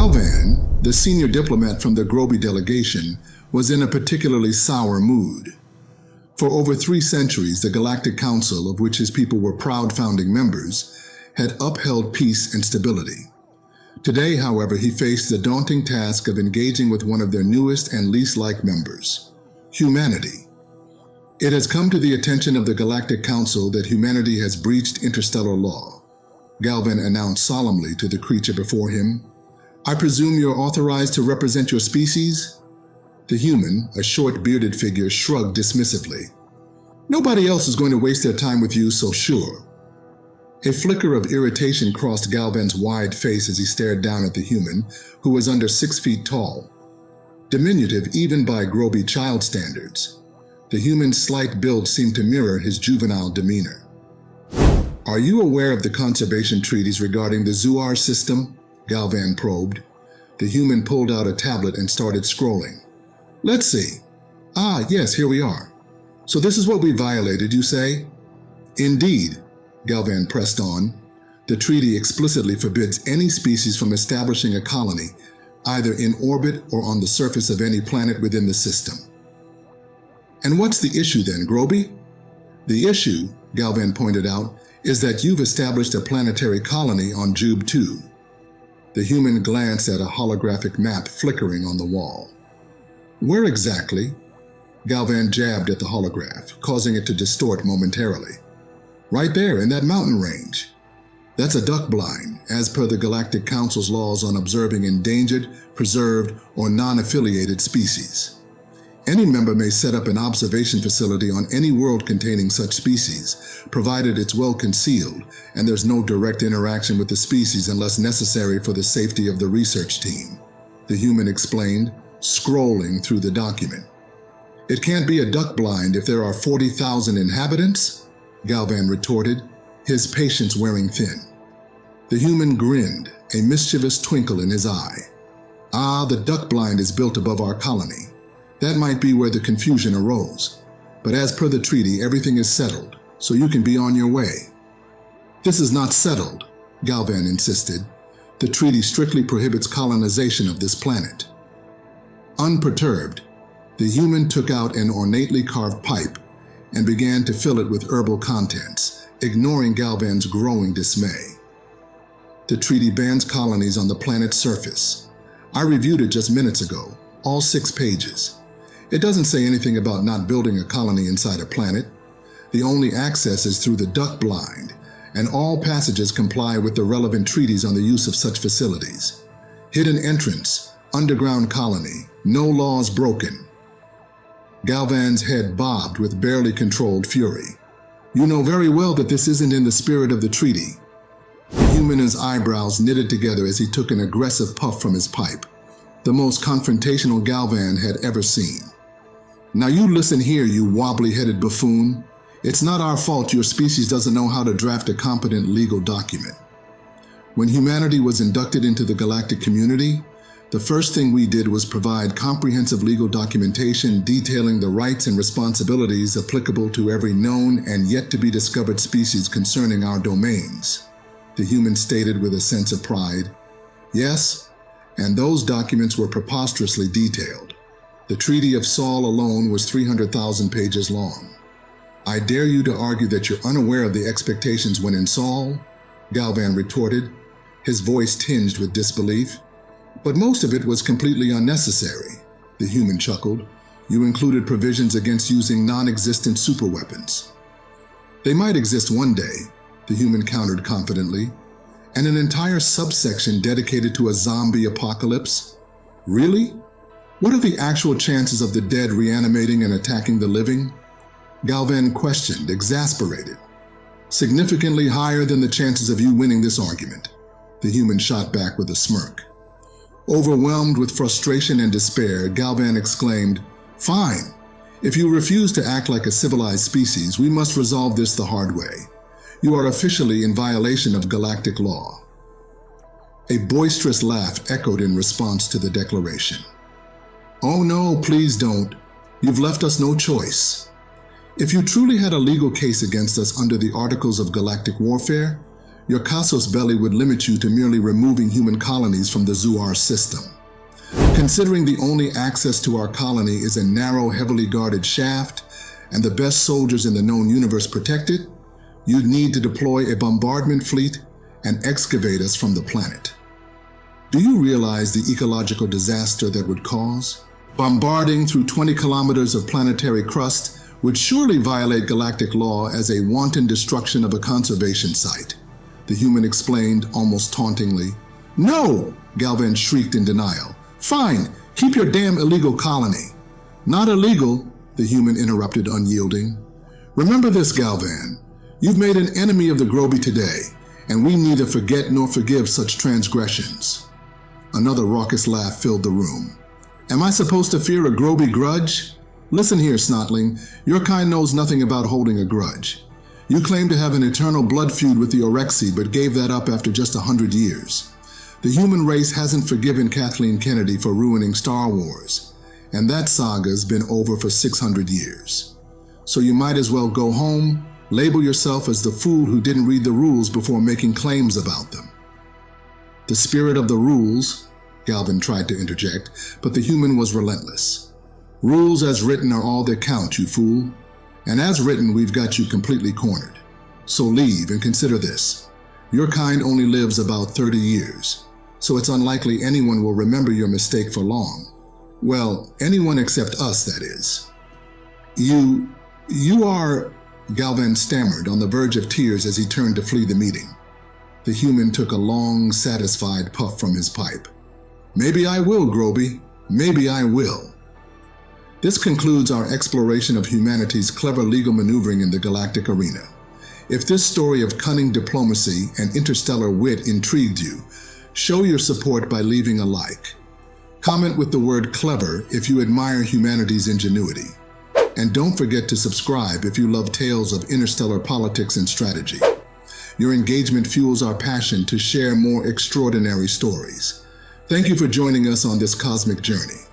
Galvan, the senior diplomat from the Groby delegation, was in a particularly sour mood. For over 3 centuries, the Galactic Council, of which his people were proud founding members, had upheld peace and stability. Today, however, he faced the daunting task of engaging with one of their newest and least liked members, humanity. It has come to the attention of the Galactic Council that humanity has breached interstellar law. Galvan announced solemnly to the creature before him, "I presume you're authorized to represent your species?" The human, a short bearded figure, shrugged dismissively. "Nobody else is going to waste their time with you, so sure." A flicker of irritation crossed Galvan's wide face as he stared down at the human, who was under 6 feet tall. Diminutive even by Groby child standards, the human's slight build seemed to mirror his juvenile demeanor. "Are you aware of the conservation treaties regarding the Zuar system?" Galvan probed. The human pulled out a tablet and started scrolling. "Let's see. Yes, here we are. So this is what we violated, you say?" "Indeed," Galvan pressed on. "The treaty explicitly forbids any species from establishing a colony, either in orbit or on the surface of any planet within the system." "And what's the issue then, Groby?" "The issue," Galvan pointed out, "is that you've established a planetary colony on Jube 2. The human glanced at a holographic map flickering on the wall. "Where exactly?" Galvan jabbed at the holograph, causing it to distort momentarily. "Right there, in that mountain range. That's a duck blind, as per the Galactic Council's laws on observing endangered, preserved, or non-affiliated species. Any member may set up an observation facility on any world containing such species, provided it's well concealed and there's no direct interaction with the species unless necessary for the safety of the research team," the human explained, scrolling through the document. "It can't be a duck blind if there are 40,000 inhabitants?" Galvan retorted, his patience wearing thin. The human grinned, a mischievous twinkle in his eye. "The duck blind is built above our colony. That might be where the confusion arose. But as per the treaty, everything is settled, so you can be on your way." "This is not settled," Galvan insisted. "The treaty strictly prohibits colonization of this planet." Unperturbed, the human took out an ornately carved pipe and began to fill it with herbal contents, ignoring Galvan's growing dismay. "The treaty bans colonies on the planet's surface. I reviewed it just minutes ago, all 6 pages. It doesn't say anything about not building a colony inside a planet. The only access is through the duck blind, and all passages comply with the relevant treaties on the use of such facilities. Hidden entrance, underground colony, no laws broken." Galvan's head bobbed with barely controlled fury. "You know very well that this isn't in the spirit of the treaty." The human's eyebrows knitted together as he took an aggressive puff from his pipe, the most confrontational Galvan had ever seen. "Now you listen here, you wobbly-headed buffoon. It's not our fault your species doesn't know how to draft a competent legal document. When humanity was inducted into the galactic community, the first thing we did was provide comprehensive legal documentation detailing the rights and responsibilities applicable to every known and yet-to-be-discovered species concerning our domains," the human stated with a sense of pride. "Yes, and those documents were preposterously detailed. The Treaty of Saul alone was 300,000 pages long. I dare you to argue that you're unaware of the expectations when in Saul?" Galvan retorted, his voice tinged with disbelief. "But most of it was completely unnecessary," the human chuckled. "You included provisions against using non-existent superweapons." "They might exist one day," the human countered confidently. "And an entire subsection dedicated to a zombie apocalypse? Really? What are the actual chances of the dead reanimating and attacking the living?" Galvan questioned, exasperated. "Significantly higher than the chances of you winning this argument," the human shot back with a smirk. Overwhelmed with frustration and despair, Galvan exclaimed, "Fine. If you refuse to act like a civilized species, we must resolve this the hard way. You are officially in violation of galactic law." A boisterous laugh echoed in response to the declaration. "Oh no, please don't. You've left us no choice. If you truly had a legal case against us under the Articles of Galactic Warfare, your casus belli would limit you to merely removing human colonies from the Zuar system. Considering the only access to our colony is a narrow, heavily guarded shaft, and the best soldiers in the known universe protect it, you'd need to deploy a bombardment fleet and excavate us from the planet. Do you realize the ecological disaster that would cause? Bombarding through 20 kilometers of planetary crust would surely violate galactic law as a wanton destruction of a conservation site, the human explained almost tauntingly. No, Galvan shrieked in denial. Fine, keep your damn illegal colony. Not illegal, the human interrupted, unyielding. Remember this, Galvan. You've made an enemy of the Groby today, and we neither forget nor forgive such transgressions. Another raucous laugh filled the room. Am I supposed to fear a Groby grudge? Listen here, Snotling. Your kind knows nothing about holding a grudge. You claim to have an eternal blood feud with the Orexi, but gave that up after just 100 years. The human race hasn't forgiven Kathleen Kennedy for ruining Star Wars, and that saga's been over for 600 years. So you might as well go home, label yourself as the fool who didn't read the rules before making claims about them. The spirit of the rules, Galvan tried to interject, but the human was relentless. Rules as written are all that count, you fool. And as written, we've got you completely cornered. So leave and consider this. Your kind only lives about 30 years, so it's unlikely anyone will remember your mistake for long. Well, anyone except us, that is. You are, Galvan stammered, on the verge of tears as he turned to flee the meeting. The human took a long, satisfied puff from his pipe. Maybe I will, Groby. Maybe I will. This concludes our exploration of humanity's clever legal maneuvering in the galactic arena. If this story of cunning diplomacy and interstellar wit intrigued you, show your support by leaving a like. Comment with the word clever if you admire humanity's ingenuity. And don't forget to subscribe if you love tales of interstellar politics and strategy. Your engagement fuels our passion to share more extraordinary stories. Thank you for joining us on this cosmic journey.